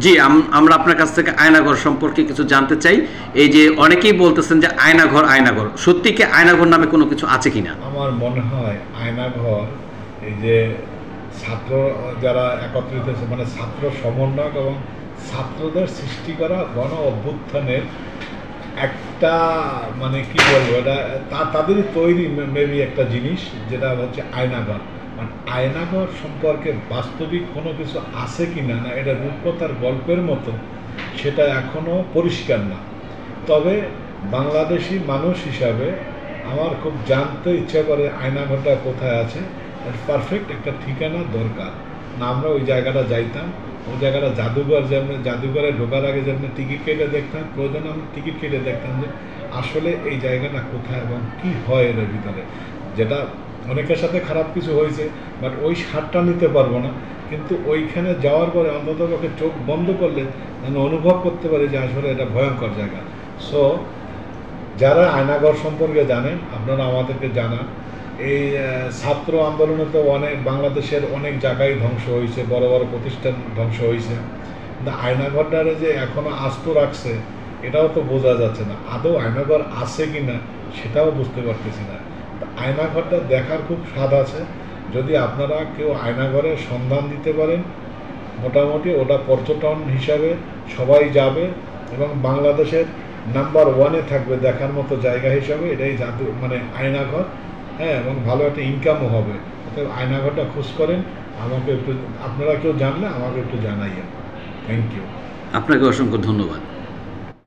জি, আমরা আপনার কাছ থেকে আয়নাঘর সম্পর্কে কিছু জানতে চাই। এই যে অনেকেই বলতেছেন যে আয়নাঘর আয়নাঘর, সত্যি কি আয়নাঘর নামে কোনো কিছু আছে কিনা? আমার মনে হয় আয়নাঘর এই যে ছাত্র যারা একত্রিত হয়েছে, মানে ছাত্র সমন্বয়ক এবং ছাত্রদের সৃষ্টি করা গণ অভ্যুত্থানের একটা, মানে কি বলবো, এটা তাদেরই তৈরি মেবি একটা জিনিস, যেটা হচ্ছে আয়নাঘর। মানে আয়নাঘর সম্পর্কে বাস্তবিক কোনো কিছু আছে কি না, না এটা রূপকথার গল্পের মতো, সেটা এখনও পরিষ্কার না। তবে বাংলাদেশি মানুষ হিসাবে আমার খুব জানতে ইচ্ছা করে আয়নাঘরটা কোথায় আছে, পারফেক্ট একটা ঠিকানা দরকার। না আমরা ওই জায়গাটা যাইতাম, ওই জায়গাটা জাদুঘর, যেমন জাদুঘরে ঢোকার আগে যেমন টিকিট কেটে দেখতাম, প্রয়োজন আমি টিকিট কেটে দেখতাম যে আসলে এই জায়গাটা কোথায় এবং কি হয় এর ভিতরে। যেটা অনেকের সাথে খারাপ কিছু হয়েছে, বাট ওই স্বাদটা নিতে পারবো না, কিন্তু ওইখানে যাওয়ার পরে অন্তত ওকে চোখ বন্ধ করলে যেন অনুভব করতে পারি যে আসলে এটা ভয়ঙ্কর জায়গা। সো যারা আয়নাঘর সম্পর্কে জানেন আপনারা আমাদেরকে জানান। এই ছাত্র আন্দোলনে তো অনেক বাংলাদেশের অনেক জায়গায় ধ্বংস হয়েছে, বড় বড় প্রতিষ্ঠান ধ্বংস হয়েছে, কিন্তু আয়নাঘরটারে যে এখনো আস্ত রাখছে এটাও তো বোঝা যাচ্ছে না। আদৌ আয়নাঘর আছে কি না সেটাও বুঝতে পারতেছি না। আয়নাঘরটা দেখার খুব স্বাদ আছে। যদি আপনারা কেউ আয়নাঘরের সন্ধান দিতে পারেন, মোটামুটি ওটা পর্যটন হিসাবে সবাই যাবে এবং বাংলাদেশের নাম্বার ওয়ানে থাকবে দেখার মতো জায়গা হিসাবে। এটাই জাদু, মানে আয়নাঘর। হ্যাঁ, এবং ভালো একটা ইনকামও হবে। অতএব আয়নাঘরটা খোঁজ করেন, আমাকে একটু, আপনারা কেউ জানলে আমাকে একটু জানাইয়েন। Thank you. আপনাকে অসংখ্য ধন্যবাদ।